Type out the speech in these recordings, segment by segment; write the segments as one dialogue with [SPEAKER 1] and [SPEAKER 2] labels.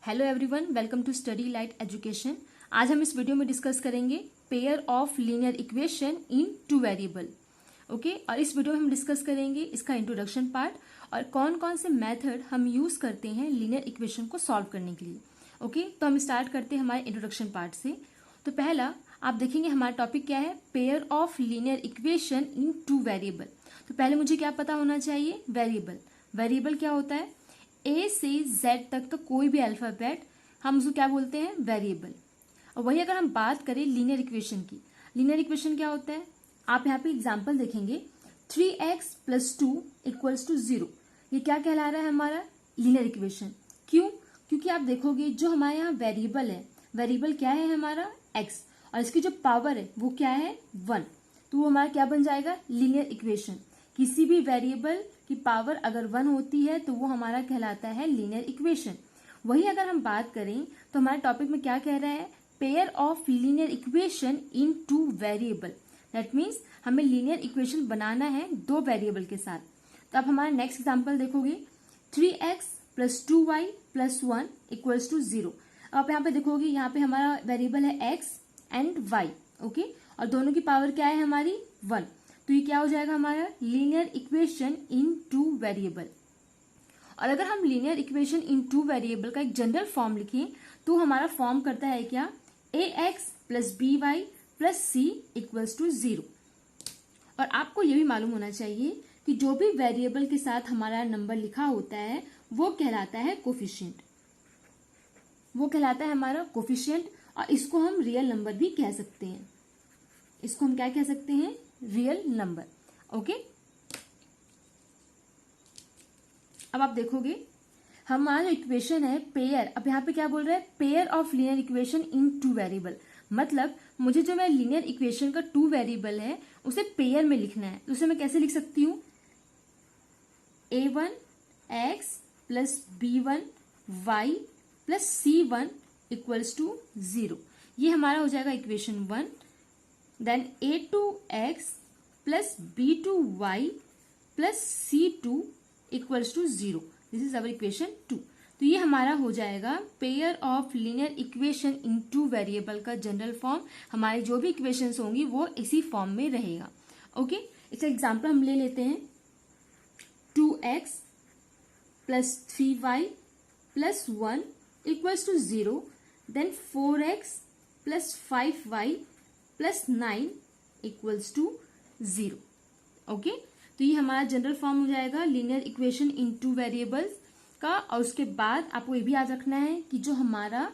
[SPEAKER 1] Hello everyone, welcome to study light education. आज हम इस वीडियो में डिस्कस करेंगे pair of linear equation in two variable. Okay, और इस वीडियो में हम डिस्कस करेंगे इसका इंट्रोडक्शन पार्ट और कौन कौन से मेथड हम यूज करते हैं लीनियर इक्वेशन को सॉल्व करने के लिए। ओके, तो हम स्टार्ट करते हैं हमारे इंट्रोडक्शन पार्ट से। तो पहला आप देखेंगे हमारा टॉपिक क्या है, pair of linear equation in two variable. तो पहले मुझे क्या पता होना चाहिए, वेरिएबल। वेरिएबल क्या होता है, ए से जेड तक का कोई भी अल्फाबेट हम उसको क्या बोलते हैं, वेरिएबल। और वही अगर हम बात करें लीनियर इक्वेशन की, लीनियर इक्वेशन क्या होता है, आप यहाँ पे एग्जांपल देखेंगे 3x + 2 = 0। ये क्या कहला रहा है, हमारा लीनियर इक्वेशन। क्यों? क्योंकि आप देखोगे जो हमारे यहाँ वेरिएबल है, वेरिएबल क्या है हमारा x, और इसकी जो पावर है वो क्या है 1। तो वो हमारा क्या बन जाएगा, लीनियर इक्वेशन। किसी भी वेरिएबल की पावर अगर 1 होती है तो वो हमारा कहलाता है लीनियर इक्वेशन। वही अगर हम बात करें तो हमारे टॉपिक में क्या कह रहा है, pair of linear equation in two variable. That means हमें लीनियर इक्वेशन बनाना है दो वेरिएबल के साथ। तो आप हमारा नेक्स्ट एग्जांपल देखोगे 3x + 2y + 1 = 0। आप यहाँ पे देखोगे, यहाँ पे हमारा वेरिएबल है x एंड y। ओके, और दोनों की पावर क्या है हमारी 1। तो ये क्या हो जाएगा हमारा linear equation in two variable. और अगर हम linear equation in two variable का एक जनरल फॉर्म लिखें तो हमारा फॉर्म करता है क्या, ax + by + c = 0। और आपको ये भी मालूम होना चाहिए कि जो भी वेरिएबल के साथ हमारा नंबर लिखा होता है वो कहलाता है कोफिशिएंट। वो कहलाता है हमारा कोफिशिएंट, और इसको हम रियल नंबर भी कह सकते हैं। इसको हम क्या कह सकते हैं, रियल नंबर। ओके, अब आप देखोगे हमारा इक्वेशन है पेयर। अब यहाँ पे क्या बोल रहा है, pair of linear equation in two variable. मतलब मुझे जो मैं लीनियर इक्वेशन का टू वेरिएबल है उसे पेयर में लिखना है। तो उसे मैं कैसे लिख सकती हूँ, a1x + b1y + c1 = 0। ये हमारा हो जाएगा equation 1। Then a2x + b2y + c2 = 0। This is our equation 2। तो ये हमारा हो जाएगा pair of linear equation in two variable का जनरल फॉर्म। हमारी जो भी इक्वेशंस होंगी वो इसी फॉर्म में रहेगा। ओके, इसका एग्जांपल हम ले लेते हैं 2x + 3y + 1 = 0। Then 4x + 5y + 9 = 0। Okay, तो ये हमारा जनरल फॉर्म हो जाएगा linear equation in two variables का। और उसके बाद आपको ये भी याद रखना है कि जो हमारा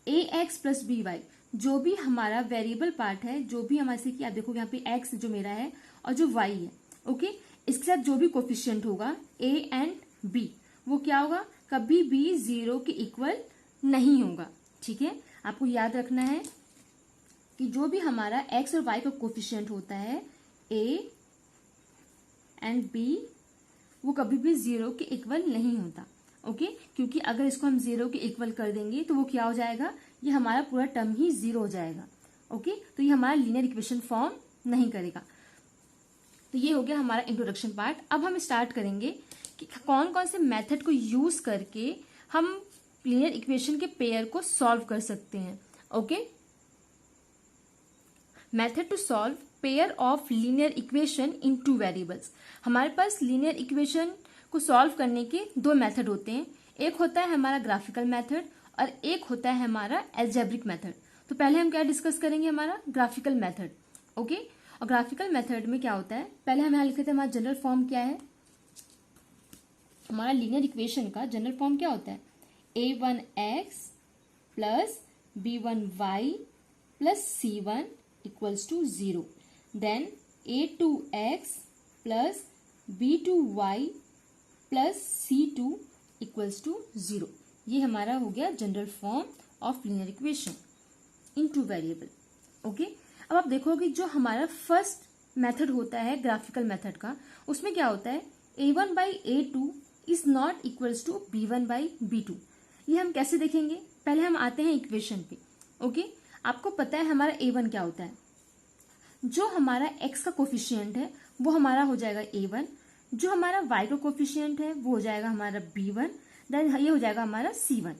[SPEAKER 1] ax + by, जो भी हमारा वेरिएबल पार्ट है, जो भी हमारे से कि आप देखोगे यहाँ पे x जो मेरा है और जो y है, ओके, इसके साथ जो भी कोफिशिएंट होगा a एंड b, वो क्या होगा, कभी भी 0 के इक्वल नहीं होगा। ठीक है, आपको याद रखना है कि जो भी हमारा x और y का कोफिशिएंट होता है a एंड b, वो कभी भी 0 के इक्वल नहीं होता। ओके, क्योंकि अगर इसको हम 0 के इक्वल कर देंगे तो वो क्या हो जाएगा, ये हमारा पूरा टर्म ही 0 हो जाएगा। ओके, तो ये हमारा लीनियर इक्वेशन फॉर्म नहीं करेगा। तो ये हो गया हमारा इंट्रोडक्शन पार्ट। अब हम स्टार्ट करेंगे कि कौन कौन से मेथड को यूज करके हम लीनियर इक्वेशन के पेयर को सॉल्व कर सकते हैं। Okay, method to solve pair of linear equation in two variables. हमारे पास लीनियर इक्वेशन को सॉल्व करने के दो मेथड होते हैं। एक होता है हमारा ग्राफिकल मेथड और एक होता है हमारा अलजेब्रिक मेथड। तो पहले हम क्या डिस्कस करेंगे, हमारा ग्राफिकल मेथड। ओके, और ग्राफिकल मेथड में क्या होता है, पहले हम यहाँ लिख लेते हैं हमारा जनरल फॉर्म क्या है। हमारा लीनियर इक्वेशन का जनरल फॉर्म क्या होता है, a1x + b1y + c1 = 0। Then a2x + b2y + c2 = 0। ये हमारा हो गया general form of linear equation in two variable. Okay, अब आप देखोगे जो हमारा फर्स्ट मेथड होता है ग्राफिकल मेथड का, उसमें क्या होता है, a1/a2 is not equals to b1/b2। ये हम कैसे देखेंगे, पहले हम आते हैं इक्वेशन पे। ओके, आपको पता है हमारा a1 क्या होता है, जो हमारा x का कोफिशिएंट है वो हमारा हो जाएगा a1, जो हमारा y का कोफिशिएंट है वो हो जाएगा हमारा b1, देन ये हो जाएगा हमारा c1।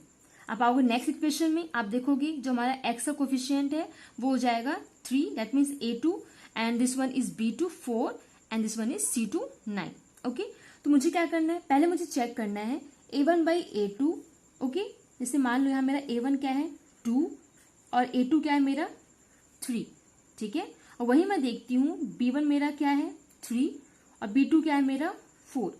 [SPEAKER 1] आप आओगे नेक्स्ट इक्वेशन में, आप देखोगे जो हमारा x का कोफिशिएंट है वो हो जाएगा 3, that means A2 and this one is B2 4 and this one is C2 9। Okay, तो मुझे क्या करना है, पहले मुझे चेक करना है A1 बाई A2। ओके, जैसे मान लो यहाँ मेरा A1 क्या है 2 और A2 क्या है मेरा 3, ठीक है। और वही मैं देखती हूँ B1 मेरा क्या है 3 और B2 क्या है मेरा 4।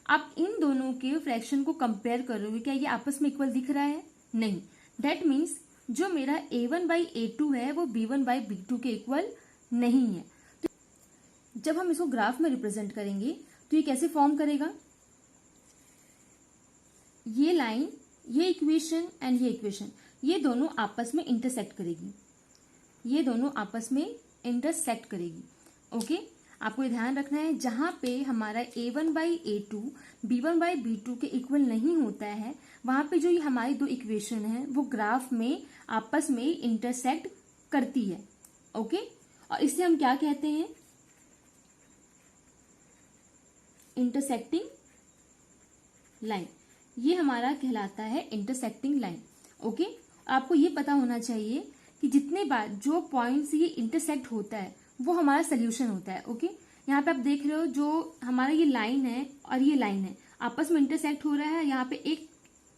[SPEAKER 1] आप इन दोनों के फ्रैक्शन को कंपेयर करोगे, क्या ये आपस में इक्वल दिख रहा है? नहीं। दैट मीन्स जो मेरा A1 बाई A2 है वो B1 बाई B2 के इक्वल नहीं है। तो जब हम इसको ग्राफ में रिप्रेजेंट करेंगे तो ये कैसे फॉर्म करेगा, ये लाइन, ये इक्वेशन एंड ये इक्वेशन, ये दोनों आपस में इंटरसेक्ट करेगी, ये दोनों आपस में इंटरसेक्ट करेगी। ओके, आपको ये ध्यान रखना है जहां पे हमारा A1 by A2 B1 by B2 के इक्वल नहीं होता है, वहां पे जो ये हमारी दो इक्वेशन है वो ग्राफ में आपस में इंटरसेक्ट करती है। ओके, और इसे हम क्या कहते हैं, इंटरसेक्टिंग लाइन। ये हमारा कहलाता है इंटरसेक्टिंग लाइन। ओके, आपको ये पता होना चाहिए कि जितने बार जो पॉइंट से ये इंटरसेक्ट होता है वो हमारा सोल्यूशन होता है। ओके, यहाँ पे आप देख रहे हो जो हमारा ये लाइन है और ये लाइन है आपस में इंटरसेक्ट हो रहा है, यहाँ पे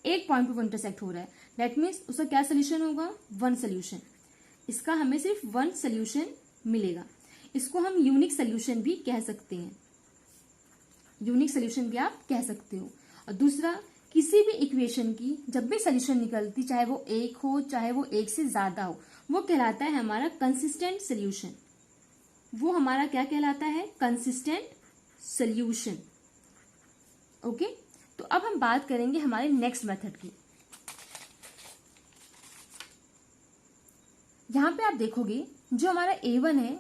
[SPEAKER 1] एक पॉइंट पे वो इंटरसेक्ट हो रहा है, दैट मीन्स उसका क्या सोल्यूशन होगा, वन सोल्यूशन। इसका हमें सिर्फ वन सोल्यूशन मिलेगा। इसको हम यूनिक सोल्यूशन भी कह सकते हैं, यूनिक सोल्यूशन भी आप कह सकते हो। और दूसरा, किसी भी इक्वेशन की जब भी सोल्यूशन निकलती, चाहे वो एक हो चाहे वो एक से ज्यादा हो, वो कहलाता है हमारा कंसिस्टेंट सोल्यूशन। वो हमारा क्या कहलाता है, कंसिस्टेंट सोल्यूशन। ओके, तो अब हम बात करेंगे हमारे नेक्स्ट मेथड की। यहां पे आप देखोगे जो हमारा A1 है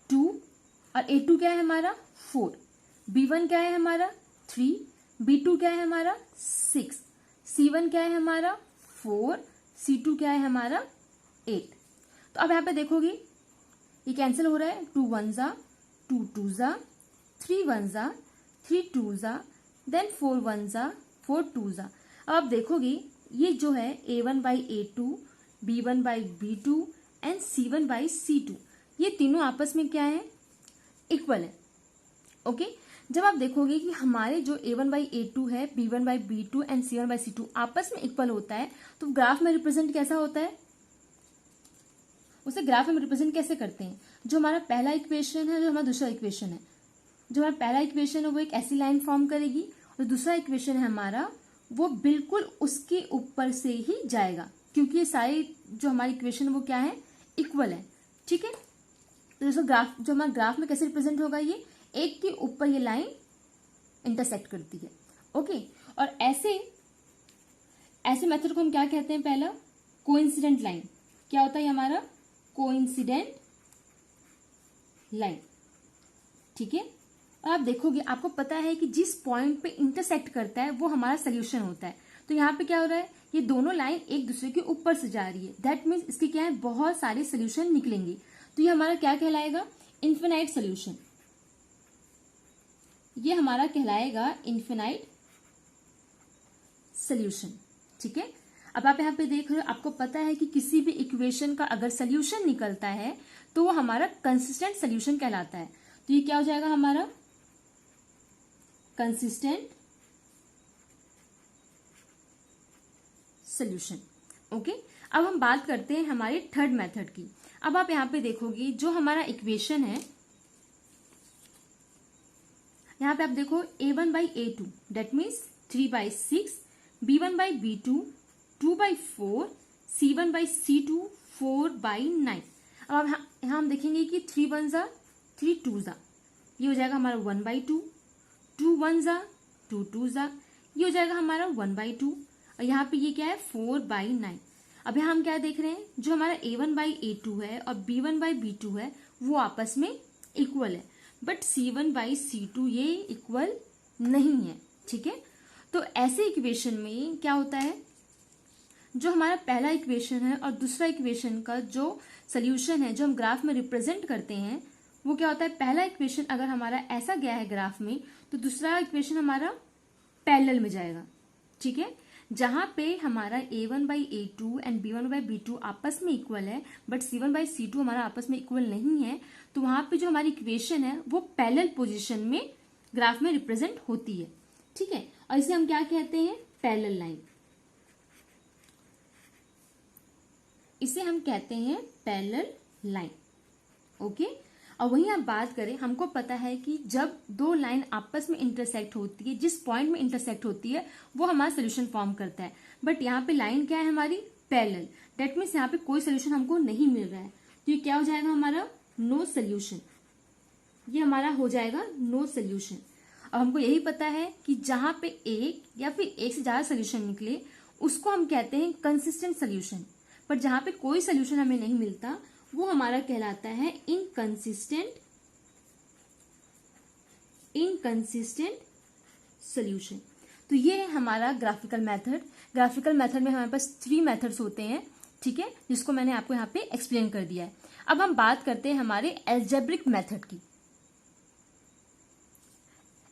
[SPEAKER 1] 2 और A2 क्या है हमारा 4, B1 क्या है हमारा 3, B2 क्या है हमारा 6, C1 क्या है हमारा 4, C2 क्या है हमारा 8। तो अब यहाँ पे देखोगे ये कैंसिल हो रहा है, 2 1 जा 2 2 जा 3 1 जा 3 2 जा देन 4 1 जा 4 2 जा। अब आप देखोगे ये जो है A1 by A2, B1 by B2 and C1 by C2, ये तीनों आपस में क्या है, इक्वल है। ओके, जब आप देखोगे कि हमारे जो A1 बाई A2 है, B1 by B2 and C1 by C2 आपस में इक्वल होता है, तो ग्राफ में रिप्रेजेंट कैसा होता है, उसे ग्राफ में रिप्रेजेंट कैसे करते हैं, जो हमारा पहला इक्वेशन है, जो हमारा दूसरा इक्वेशन है, जो हमारा पहला इक्वेशन है वो एक ऐसी लाइन फॉर्म करेगी और दूसरा इक्वेशन है हमारा वो बिल्कुल उसके ऊपर से ही जाएगा, क्योंकि ये सारी जो हमारी इक्वेशन है वो क्या है, इक्वल है। ठीक है, तो जैसे ग्राफ, जो हमारा ग्राफ में कैसे रिप्रेजेंट होगा, ये एक के ऊपर ये लाइन इंटरसेक्ट करती है। ओके, और ऐसे मेथड को हम क्या कहते हैं, पहला कोइंसिडेंट लाइन। क्या होता है हमारा, कोइंसिडेंट लाइन। ठीक है, और आप देखोगे आपको पता है कि जिस पॉइंट पे इंटरसेक्ट करता है वो हमारा सोल्यूशन होता है। तो यहाँ पे क्या हो रहा है, ये दोनों लाइन एक दूसरे के ऊपर से जा रही है, दैट मीन्स इसके क्या है, बहुत सारे सोल्यूशन निकलेंगे। तो ये हमारा क्या कहलाएगा, इन्फिनाइट सोल्यूशन। ये हमारा कहलाएगा इन्फिनाइट सोल्यूशन। ठीक है, अब आप यहाँ पे देख रहे हो, आपको पता है कि किसी भी इक्वेशन का अगर सोल्यूशन निकलता है तो वो हमारा कंसिस्टेंट सोल्यूशन कहलाता है। तो ये क्या हो जाएगा हमारा, कंसिस्टेंट सोल्यूशन। ओके, अब हम बात करते हैं हमारे थर्ड मेथड की। अब आप यहाँ पे देखोगे जो हमारा इक्वेशन है, यहाँ पे आप देखो A1 by A2 that means 3 by 6, B1 by B2 2 by 4, C1 by C2 4 by 9। अब आप यहाँ हम देखेंगे कि 3 1 जा 3 2 जा, ये हो जाएगा हमारा 1 बाई 2, 2 1 जा 2 2 जा, ये हो जाएगा हमारा 1 बाई 2, और यहाँ पे ये क्या है 4 बाई 9। अब यहाँ हम क्या देख रहे हैं, जो हमारा A1 बाई A2 है और B1 बाई B2 है वो आपस में इक्वल है, बट C1 बाई C2 ये इक्वल नहीं है। ठीक है, तो ऐसे इक्वेशन में क्या होता है, जो हमारा पहला इक्वेशन है और दूसरा इक्वेशन का जो सोल्यूशन है, जो हम ग्राफ में रिप्रेजेंट करते हैं, वो क्या होता है, पहला इक्वेशन अगर हमारा ऐसा गया है ग्राफ में तो दूसरा इक्वेशन हमारा पैरेलल में जाएगा। ठीक है, जहां पे हमारा a1/a2 एंड b1/b2 आपस में इक्वल है बट c1/c2 हमारा आपस में इक्वल नहीं है, तो वहां पे जो हमारी इक्वेशन है वो पैरेलल पोजीशन में ग्राफ में रिप्रेजेंट होती है। ठीक है, और इसे हम क्या कहते हैं, पैरेलल लाइन। इसे हम कहते हैं पैरेलल लाइन। ओके, और वहीं आप बात करें, हमको पता है कि जब दो लाइन आपस में इंटरसेक्ट होती है, जिस पॉइंट में इंटरसेक्ट होती है वो हमारा सोल्यूशन फॉर्म करता है। बट यहाँ पे लाइन क्या है हमारी, पैरेलल। दैट मीन्स यहाँ पे कोई सोल्यूशन हमको नहीं मिल रहा है, तो ये क्या हो जाएगा हमारा, नो सोल्यूशन। ये हमारा हो जाएगा नो सोल्यूशन। अब हमको यही पता है कि जहां पे एक या फिर एक से ज्यादा सोल्यूशन निकले उसको हम कहते हैं कंसिस्टेंट सोल्यूशन। पर जहां पे कोई सोल्यूशन हमें नहीं मिलता वो हमारा कहलाता है इनकंसिस्टेंट सोल्यूशन। तो ये है हमारा ग्राफिकल मेथड। ग्राफिकल मेथड में हमारे पास 3 मेथड्स होते हैं, ठीक है, जिसको मैंने आपको यहाँ पे एक्सप्लेन कर दिया है। अब हम बात करते हैं हमारे एल्जेब्रिक मेथड की।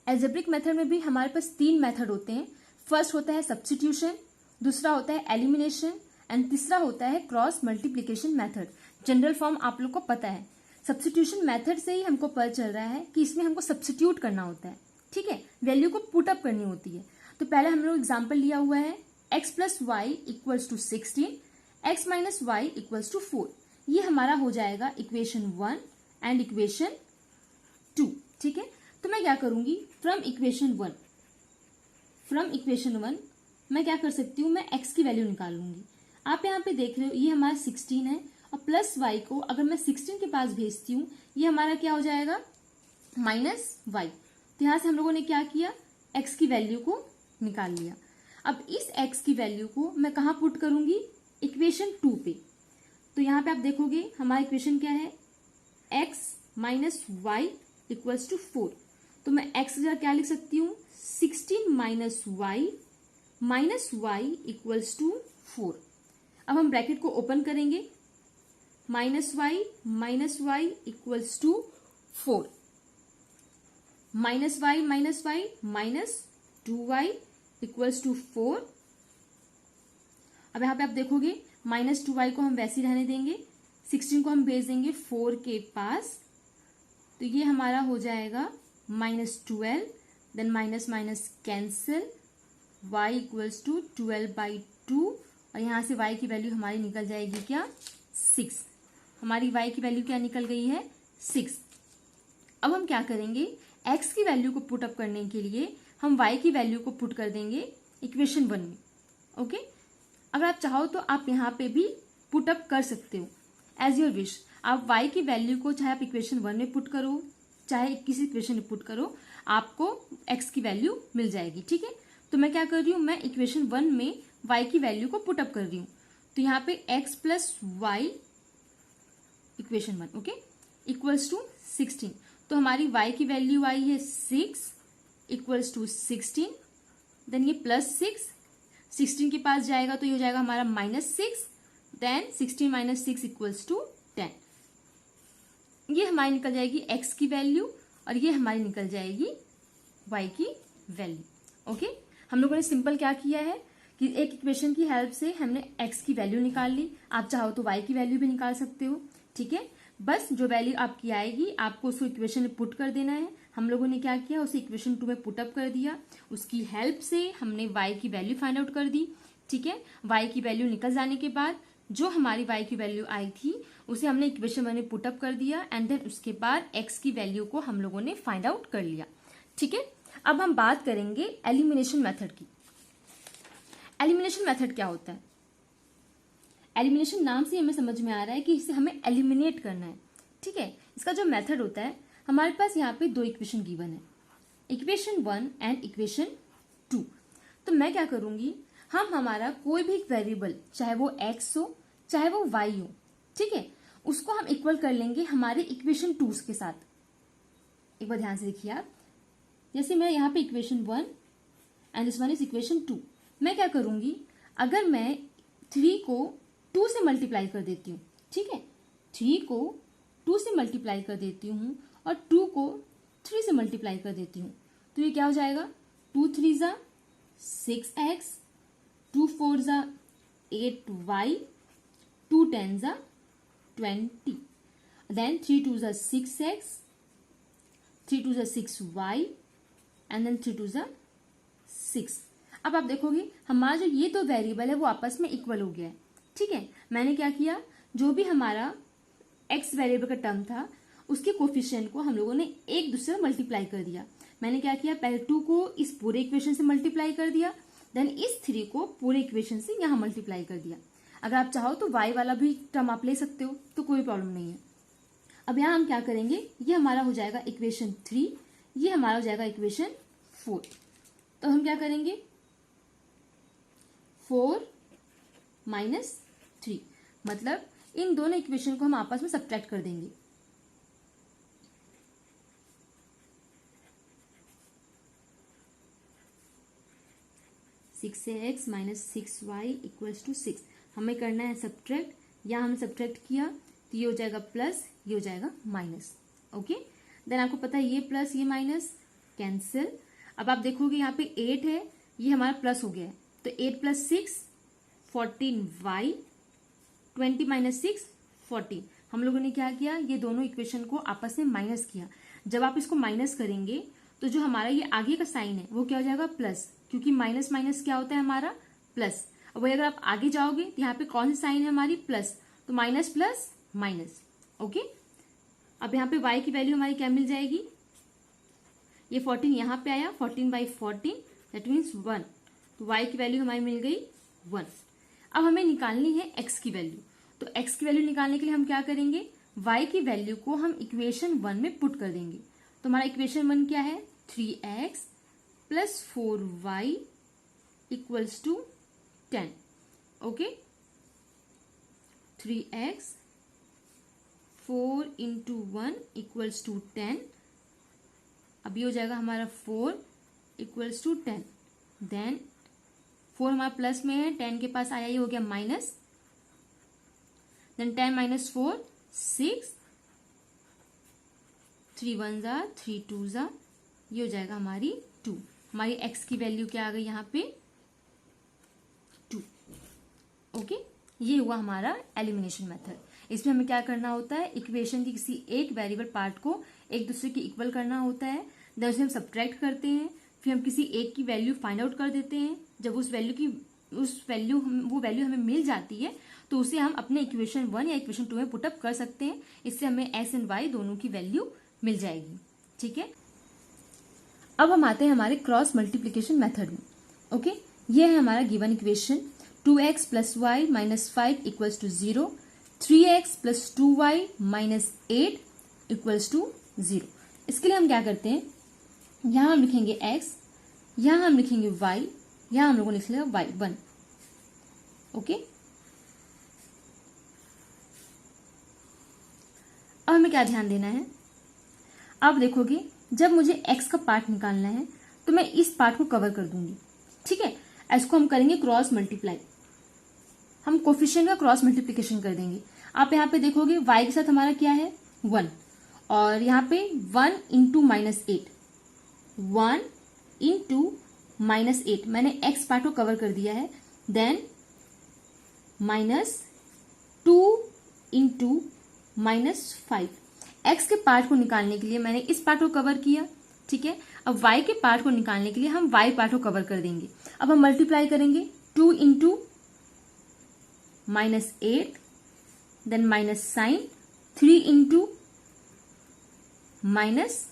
[SPEAKER 1] एल्जेब्रिक मेथड में भी हमारे पास 3 मेथड होते हैं। फर्स्ट होता है सब्स्टिट्यूशन, दूसरा होता है एलिमिनेशन एंड तीसरा होता है cross multiplication method. General form आप लोग को पता है। सब्स्टिट्यूशन मेथड से ही हमको पता चल रहा है कि इसमें हमको सब्स्टिट्यूट करना होता है, ठीक है, वैल्यू को पुट अप करनी होती है। तो पहले हम लोग एग्जाम्पल लिया हुआ है x plus y equals to 16, x minus y equals to 4। ये हमारा हो जाएगा इक्वेशन 1 एंड इक्वेशन 2, ठीक है। तो मैं क्या करूंगी, फ्रॉम इक्वेशन 1 मैं क्या कर सकती हूँ, मैं x की वैल्यू निकालूंगी। आप यहाँ पे देख रहे हो ये हमारा 16 है और प्लस y को अगर मैं 16 के पास भेजती हूँ ये हमारा क्या हो जाएगा, माइनस y। तो यहां से हम लोगों ने क्या किया, x की वैल्यू को निकाल लिया। अब इस x की वैल्यू को मैं कहाँ पुट करूंगी, इक्वेशन 2 पे। तो यहाँ पे आप देखोगे हमारा इक्वेशन क्या है, x minus y equals to 4। तो मैं x की जगह क्या लिख सकती हूँ, 16 माइनस वाई इक्वल्स टू 4। अब हम ब्रैकेट को ओपन करेंगे, minus y equals to 4, minus y minus 2y equals to 4। अब यहाँ पे आप देखोगे माइनस 2y को हम वैसे ही रहने देंगे, 16 को हम भेज देंगे 4 के पास। तो ये हमारा हो जाएगा -12, then minus minus cancel, y equals to 12/2 और यहाँ से y की वैल्यू हमारी निकल जाएगी क्या, 6। हमारी y की वैल्यू क्या निकल गई है, 6। अब हम क्या करेंगे, x की वैल्यू को पुट अप करने के लिए हम y की वैल्यू को पुट कर देंगे इक्वेशन 1 में। ओके, अगर आप चाहो तो आप यहाँ पे भी पुट अप कर सकते हो, एज योर विश। आप y की वैल्यू को चाहे आप इक्वेशन 1 में पुट करो चाहे किसी इक्वेशन में पुट करो, आपको x की वैल्यू मिल जाएगी, ठीक है। तो मैं क्या कर रही हूँ, मैं इक्वेशन 1 में y की वैल्यू को पुट अप कर रही हूँ। तो यहाँ पे x plus y equation 1, okay, equals to 16। तो हमारी y की वैल्यू आई है 6 इक्वल्स टू 16, देन ये प्लस 16 के पास जाएगा तो ये हो जाएगा हमारा -6, देन 16 माइनस 6 इक्वल्स टू 10। ये हमारी निकल जाएगी x की वैल्यू और ये हमारी निकल जाएगी y की वैल्यू। ओके, हम लोगों ने सिंपल क्या किया है कि एक इक्वेशन की हेल्प से हमने x की वैल्यू निकाल ली। आप चाहो तो y की वैल्यू भी निकाल सकते हो, ठीक है। बस जो वैल्यू आपकी आएगी आपको उसको इक्वेशन में पुट कर देना है। हम लोगों ने क्या किया, उसे इक्वेशन 2 में पुट अप कर दिया, उसकी हेल्प से हमने y की वैल्यू फाइंड आउट कर दी, ठीक है। y की वैल्यू निकल जाने के बाद जो हमारी y की वैल्यू आई थी उसे हमने इक्वेशन 1 में पुट अप कर दिया एंड देन उसके बाद x की वैल्यू को हम लोगों ने फाइंड आउट कर लिया, ठीक है। अब हम बात करेंगे एलिमिनेशन मेथड की। एलिमिनेशन मेथड क्या होता है, एलिमिनेशन नाम से हमें समझ में आ रहा है कि इसे हमें एलिमिनेट करना है, ठीक है। इसका जो मेथड होता है, हमारे पास यहाँ पे 2 इक्वेशन गिवन है, इक्वेशन 1 एंड इक्वेशन 2। तो मैं क्या करूंगी, हम हमारा कोई भी वेरिएबल चाहे वो x हो चाहे वो y हो, ठीक है, उसको हम इक्वल कर लेंगे हमारे इक्वेशन 2 के साथ। एक बार ध्यान से देखिए आप, जैसे मैं यहाँ पे equation 1 and this one is equation 2। मैं क्या करूंगी, अगर मैं 3 को 2 से मल्टीप्लाई कर देती हूँ, ठीक है, 3 को 2 से मल्टीप्लाई कर देती हूँ और 2 को 3 से मल्टीप्लाई कर देती हूँ, तो ये क्या हो जाएगा, 2 3 ज़ा 6x 2 4 ज़ा 8y, 2 10 ज़ा 20, then 3 2 ज़ा 6x, 3 2 ज़ा 6y एंड देन 3 2 ज़ा 6। अब आप देखोगे हमारा जो ये दो वेरिएबल है वो आपस में इक्वल हो गया है। ठीक है, मैंने क्या किया, जो भी हमारा x वेरिएबल का टर्म था उसके कोफिशिएंट को हम लोगों ने एक दूसरे में मल्टीप्लाई कर दिया। मैंने क्या किया, पहले 2 को इस पूरे इक्वेशन से मल्टीप्लाई कर दिया, देन इस 3 को पूरे इक्वेशन से यहां मल्टीप्लाई कर दिया। अगर आप चाहो तो y वाला भी टर्म आप ले सकते हो, तो कोई प्रॉब्लम नहीं है। अब यहां हम क्या करेंगे, ये हमारा हो जाएगा इक्वेशन 3, ये हमारा हो जाएगा इक्वेशन 4। तो हम क्या करेंगे, 4 माइनस 3, मतलब इन दोनों इक्वेशन को हम आपस में सब्ट्रैक्ट कर देंगे। Six x minus 6y equals to 6 हमें करना है सब्ट्रैक्ट, या हमने सब्ट्रैक्ट किया तो ये हो जाएगा प्लस, ये हो जाएगा माइनस। ओके, देन आपको पता है ये प्लस ये माइनस कैंसिल। अब आप देखोगे यहाँ पे 8 है, ये हमारा प्लस हो गया है, तो 8 प्लस 6 14y, 20 माइनस 6 14। हम लोगों ने क्या किया, ये दोनों इक्वेशन को आपस में माइनस किया। जब आप इसको माइनस करेंगे तो जो हमारा ये आगे का साइन है वो क्या हो जाएगा, प्लस, क्योंकि माइनस माइनस क्या होता है हमारा प्लस। अब वही अगर आप आगे जाओगे तो यहाँ पे कौन सी साइन है हमारी, प्लस, तो माइनस प्लस माइनस। ओके, अब यहाँ पे y की वैल्यू हमारी क्या मिल जाएगी, ये 14 यहाँ पे आया, 14/14 दैट मीन्स 1, तो y की वैल्यू हमारी मिल गई 1। अब हमें निकालनी है x की वैल्यू, तो x की वैल्यू निकालने के लिए हम क्या करेंगे, y की वैल्यू को हम इक्वेशन 1 में पुट कर देंगे। तो हमारा इक्वेशन 1 क्या है, 3x plus 4y equals to 10। Okay, 3x 4 into 1 equals to 10। अब ये हो जाएगा हमारा 4 इक्वल्स टू 10, देन 4 हमारा प्लस में है, 10 के पास आया, ये हो गया माइनस, देन 10 माइनस 4 6, 3 1 ज़ा 3 2 ज़ा, ये हो जाएगा हमारी 2। हमारी x की वैल्यू क्या आ गई यहाँ पे 2। ओके, ये हुआ हमारा एलिमिनेशन मेथड। इसमें हमें क्या करना होता है, इक्वेशन की किसी एक वेरिएबल पार्ट को एक दूसरे के इक्वल करना होता है, देन उसे हम सब्ट्रैक्ट करते हैं, फिर हम किसी एक की वैल्यू फाइंड आउट कर देते हैं। जब वो वैल्यू हमें मिल जाती है तो उसे हम अपने इक्वेशन 1 या इक्वेशन 2 में पुटअप कर सकते हैं। इससे हमें x एंड y दोनों की वैल्यू मिल जाएगी। ठीक है, अब हम आते हैं हमारे क्रॉस मल्टीप्लीकेशन मेथड में। ओके, ये है हमारा given equation, 2x plus y minus 5 equals to 0, 3x plus 2y minus 8 equals to 0। इसके लिए हम क्या करते हैं, यहां हम लिखेंगे x, यहां हम लिखेंगे y, यहां हम लोगों ने लिख लिया y1। ओके, अब हमें क्या ध्यान देना है, अब देखोगे जब मुझे x का पार्ट निकालना है तो मैं इस पार्ट को कवर कर दूंगी। ठीक है, इसको हम करेंगे क्रॉस मल्टीप्लाई, हम कोफिशिएंट का क्रॉस मल्टीप्लीकेशन कर देंगे। आप यहाँ पे देखोगे y के साथ हमारा क्या है 1, और यहाँ पे 1 इंटू माइनस 8, 1 इंटू माइनस 8, मैंने x पार्ट को कवर कर दिया है, then minus 2 into minus 5। x के पार्ट को निकालने के लिए मैंने इस पार्ट को कवर किया। ठीक है, अब y के पार्ट को निकालने के लिए हम y पार्ट को कवर कर देंगे। अब हम मल्टीप्लाई करेंगे, 2 into minus 8, then minus sign, 3 into minus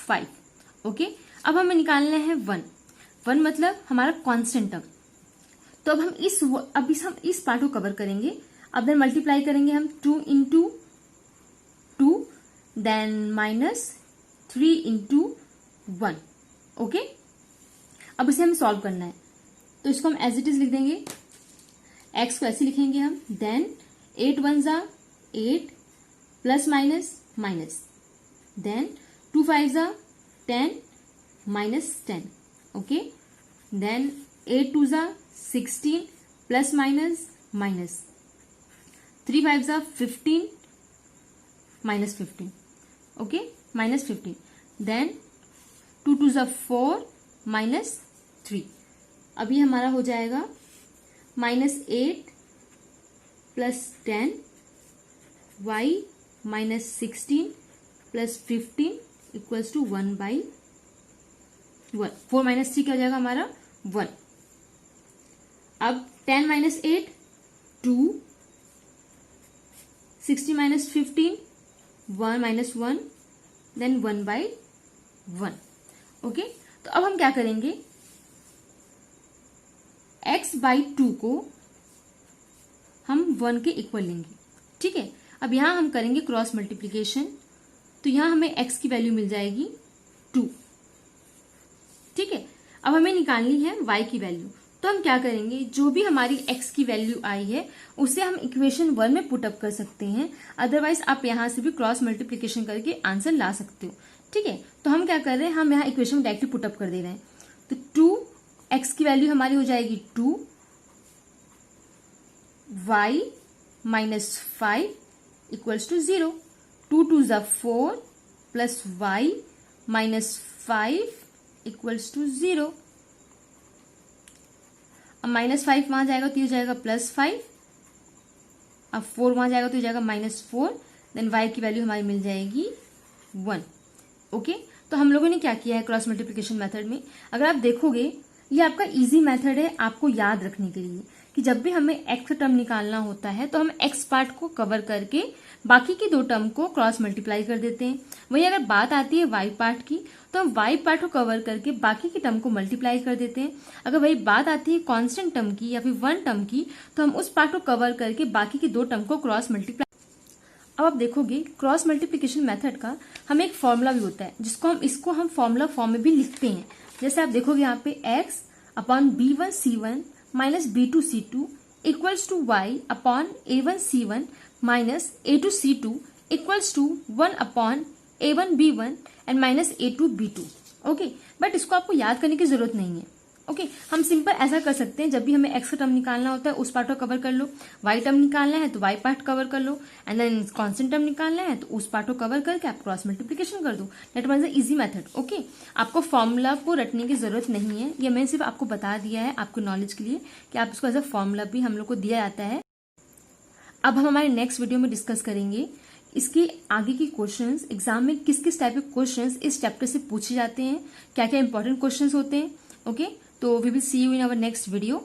[SPEAKER 1] 5। Okay, अब हमें निकालना है 1 मतलब हमारा कांस्टेंट टर्म। तो अब हम इस पार्ट को कवर करेंगे। अब देन मल्टीप्लाई करेंगे हम 2 into 2, then minus 3 into 1। Okay, अब इसे हमें सॉल्व करना है, तो इसको हम एज इट इज लिख देंगे, x को ऐसे लिखेंगे हम, देन 8 1 ज़ा 8 प्लस माइनस माइनस, देन 2 5 ज़ा 10 माइनस 10। ओके, देन 8 2 ज़ा 16 प्लस माइनस माइनस, 3 5 ज़ा 15 माइनस 15। ओके, माइनस 15, देन 2 2 ज़ा 4 माइनस 3। अब ये हमारा हो जाएगा -8 + 10 y -16 + 15 = 1/1। 4 - 3 क्या हो जाएगा हमारा 1। अब 10 - 8 2, 60 - 15 1 - 1, देन 1/1। ओके, तो अब हम क्या करेंगे, x/2 को हम 1 के इक्वल लेंगे। ठीक है, अब यहां हम करेंगे क्रॉस मल्टीप्लीकेशन, तो यहां हमें x की वैल्यू मिल जाएगी 2। ठीक है, अब हमें निकालनी है y की वैल्यू, तो हम क्या करेंगे, जो भी हमारी x की वैल्यू आई है उसे हम इक्वेशन 1 में पुटअप कर सकते हैं, अदरवाइज आप यहां से भी क्रॉस मल्टीप्लीकेशन करके आंसर ला सकते हो। ठीक है, तो हम क्या कर रहे हैं, हम यहाँ इक्वेशन में डायरेक्टली पुटअप कर दे रहे हैं। तो 2x की वैल्यू हमारी हो जाएगी 2, y -5 = 0। 2 2 = 4 + y -5 = 0। अब -5 वहां जाएगा तो ये जाएगा +5, अब 4 वहां जाएगा तो ये जाएगा -4, देन y की वैल्यू हमारी मिल जाएगी 1। ओके, तो हम लोगों ने क्या किया है क्रॉस मल्टीप्लिकेशन मेथड में, अगर आप देखोगे ये आपका इजी मेथड है आपको याद रखने के लिए, कि जब भी हमें x टर्म निकालना होता है तो हम x पार्ट को कवर करके बाकी की 2 टर्म को क्रॉस मल्टीप्लाई कर देते हैं। वही अगर बात आती है y पार्ट की, तो हम y पार्ट को कवर करके बाकी की टर्म को मल्टीप्लाई कर देते हैं। अगर वही बात आती है कांस्टेंट टर्म की या फिर 1 टर्म की, तो हम उस पार्ट को कवर करके बाकी की 2 टर्म को क्रॉस मल्टीप्लाई। अब आप देखोगे क्रॉस मल्टीप्लिकेशन मेथड का हमें एक फॉर्मूला भी होता है, जिसको हम फॉर्मूला फॉर्म में भी लिखते हैं। जैसे आप देखोगे यहाँ पे x/b1c1 - b2c2 = y/a1c1 - a2c2 = 1/a1b1 and -a2b2। Okay, but इसको आपको याद करने की जरूरत नहीं है। ओके, हम सिंपल ऐसा कर सकते हैं, जब भी हमें x का टर्म निकालना होता है उस पार्ट को कवर कर लो, y टर्म निकालना है तो y पार्ट कवर कर लो, एंड देन कांस्टेंट टर्म निकालना है तो उस पार्ट को कवर करके आप क्रॉस मल्टीप्लिकेशन कर दो। That was the easy method. Okay, आपको फॉर्मूला को रटने की जरूरत नहीं है, ये मैंने सिर्फ आपको बता दिया है आपको नॉलेज के लिए कि आप इसको एज अ फॉर्मूला भी हम लोग को दिया जाता है। अब हम हमारे नेक्स्ट वीडियो में डिस्कस करेंगे इसके आगे की क्वेश्चंस, एग्जाम में किस किस टाइप के क्वेश्चंस इस चैप्टर से पूछे जाते हैं, क्या क्या इंपॉर्टेंट क्वेश्चंस होते हैं। ओके, तो we will see you in our next video.